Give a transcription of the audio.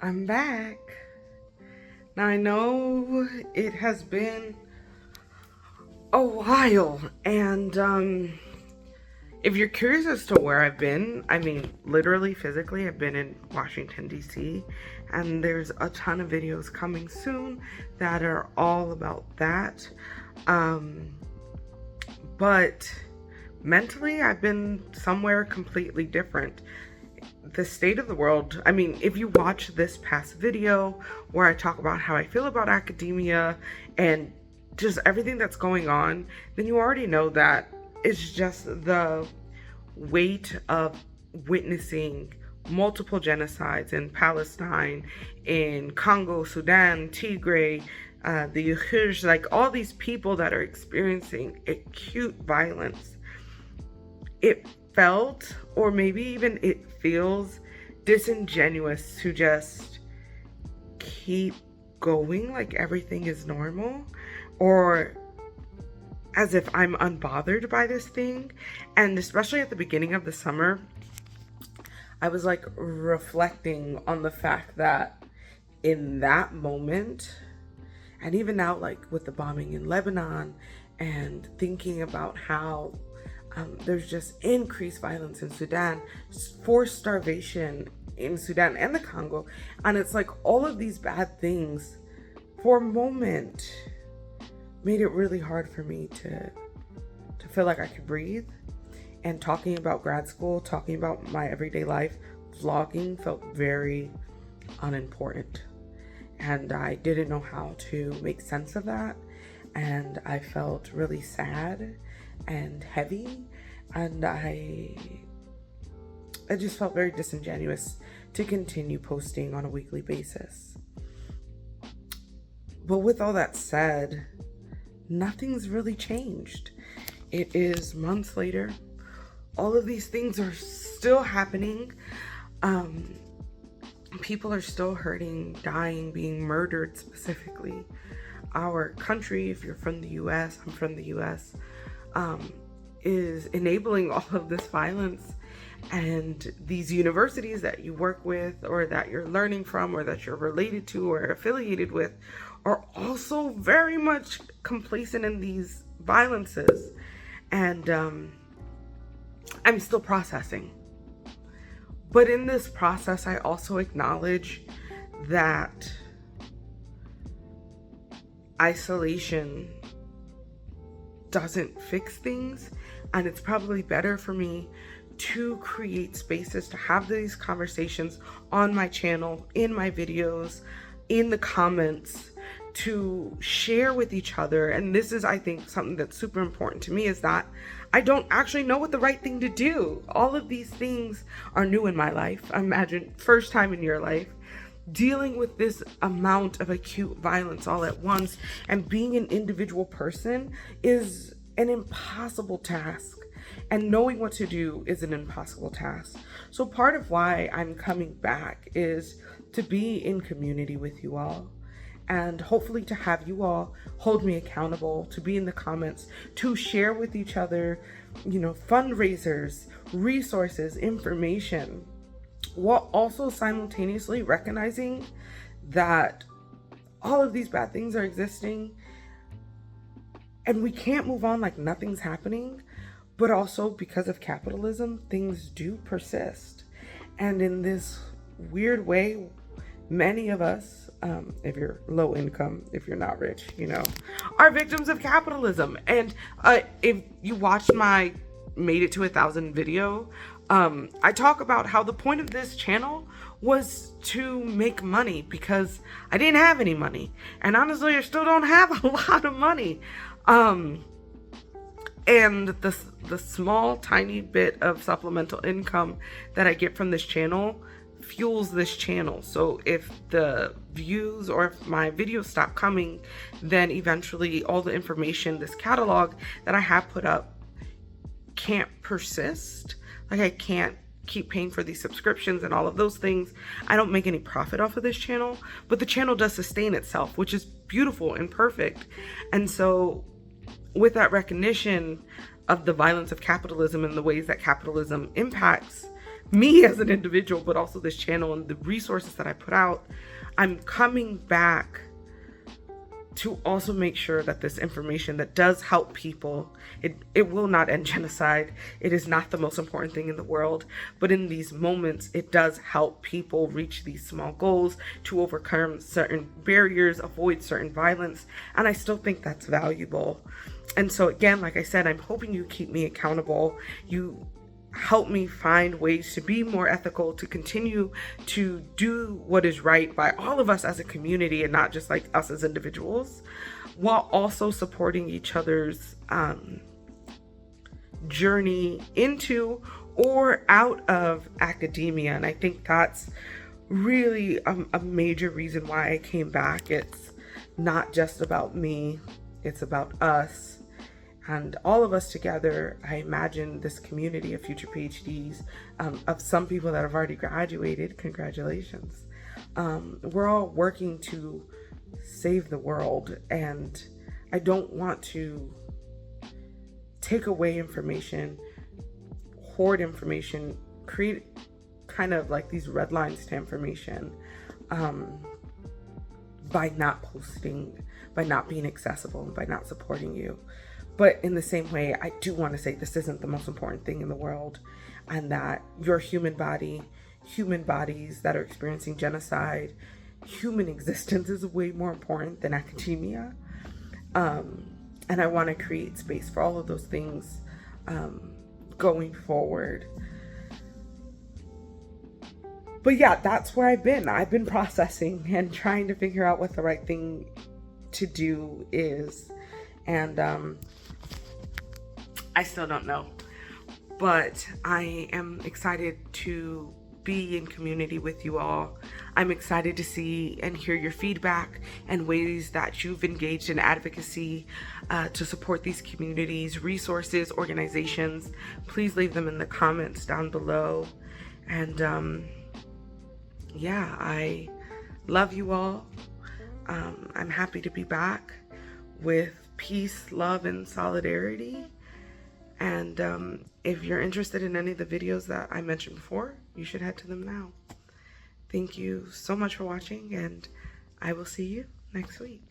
I'm back. Now I know it has been a while, and if you're curious as to where I've been, I mean, literally, physically, I've been in Washington, D.C., and there's a ton of videos coming soon that are all about that. But mentally, I've been somewhere completely different. The state of the world, I mean, if you watch this past video where I talk about how I feel about academia and just everything that's going on, then you already know that it's just the weight of witnessing multiple genocides in Palestine, in Congo, Sudan, Tigray, the Uyghurs, like all these people that are experiencing acute violence. It felt, or maybe even it feels, disingenuous to just keep going like everything is normal, or as if I'm unbothered by this thing. And especially at the beginning of the summer, I was like reflecting on the fact that in that moment, and even now, like with the bombing in Lebanon, and thinking about how there's just increased violence in Sudan, forced starvation in Sudan and the Congo, and it's like all of these bad things for a moment made it really hard for me to feel like I could breathe. And talking about grad school, talking about my everyday life, vlogging felt very unimportant. And I didn't know how to make sense of that. And I felt really sad and heavy. And I just felt very disingenuous to continue posting on a weekly basis. But with all that said, nothing's really changed. It is months later. All of these things are still happening. People are still hurting, dying, being murdered specifically. Our country, if you're from the US, I'm from the US, is enabling all of this violence. And these universities that you work with, or that you're learning from, or that you're related to or affiliated with, are also very much complacent in these violences. And I'm still processing. But in this process, I also acknowledge that isolation doesn't fix things, and it's probably better for me to create spaces to have these conversations on my channel, in my videos, in the comments, to share with each other. And this is, I think, something that's super important to me, is that I don't actually know what the right thing to do. All of these things are new in my life. Imagine first time in your life, dealing with this amount of acute violence all at once, and being an individual person is an impossible task. And knowing what to do is an impossible task. So part of why I'm coming back is to be in community with you all, and hopefully to have you all hold me accountable, to be in the comments, to share with each other, fundraisers, resources, information, while also simultaneously recognizing that all of these bad things are existing and we can't move on like nothing's happening. But also, because of capitalism, things do persist. And in this weird way, many of us, if you're low income, if you're not rich, are victims of capitalism. And if you watched my Made It to 1,000 video, I talk about how the point of this channel was to make money, because I didn't have any money. And honestly, I still don't have a lot of money. And the small, tiny bit of supplemental income that I get from this channel fuels this channel. So if the views or if my videos stop coming, then eventually all the information, this catalog that I have put up, can't persist. Like, I can't keep paying for these subscriptions and all of those things. I don't make any profit off of this channel, but the channel does sustain itself, which is beautiful and perfect. And so with that recognition of the violence of capitalism and the ways that capitalism impacts me as an individual, but also this channel and the resources that I put out, I'm coming back to also make sure that this information that does help people, it will not end genocide. It is not the most important thing in the world, but in these moments, it does help people reach these small goals, to overcome certain barriers, avoid certain violence, and I still think that's valuable. And so again, like I said, I'm hoping you keep me accountable. You help me find ways to be more ethical, to continue to do what is right by all of us as a community and not just like us as individuals, while also supporting each other's journey into or out of academia. And I think that's really a major reason why I came back. It's not just about me, it's about us. And all of us together, I imagine this community of future PhDs, of some people that have already graduated, congratulations. We're all working to save the world, and I don't want to take away information, hoard information, create kind of like these red lines to information by not posting, by not being accessible, and by not supporting you. But in the same way, I do want to say this isn't the most important thing in the world, and that your human body, human bodies that are experiencing genocide, human existence is way more important than academia. And I want to create space for all of those things going forward. But yeah, that's where I've been. I've been processing and trying to figure out what the right thing to do is. And I still don't know, but I am excited to be in community with you all. I'm excited to see and hear your feedback and ways that you've engaged in advocacy to support these communities, resources, organizations. Please leave them in the comments down below. And yeah, I love you all. I'm happy to be back with peace, love, and solidarity. And if you're interested in any of the videos that I mentioned before, you should head to them now. Thank you so much for watching, and I will see you next week.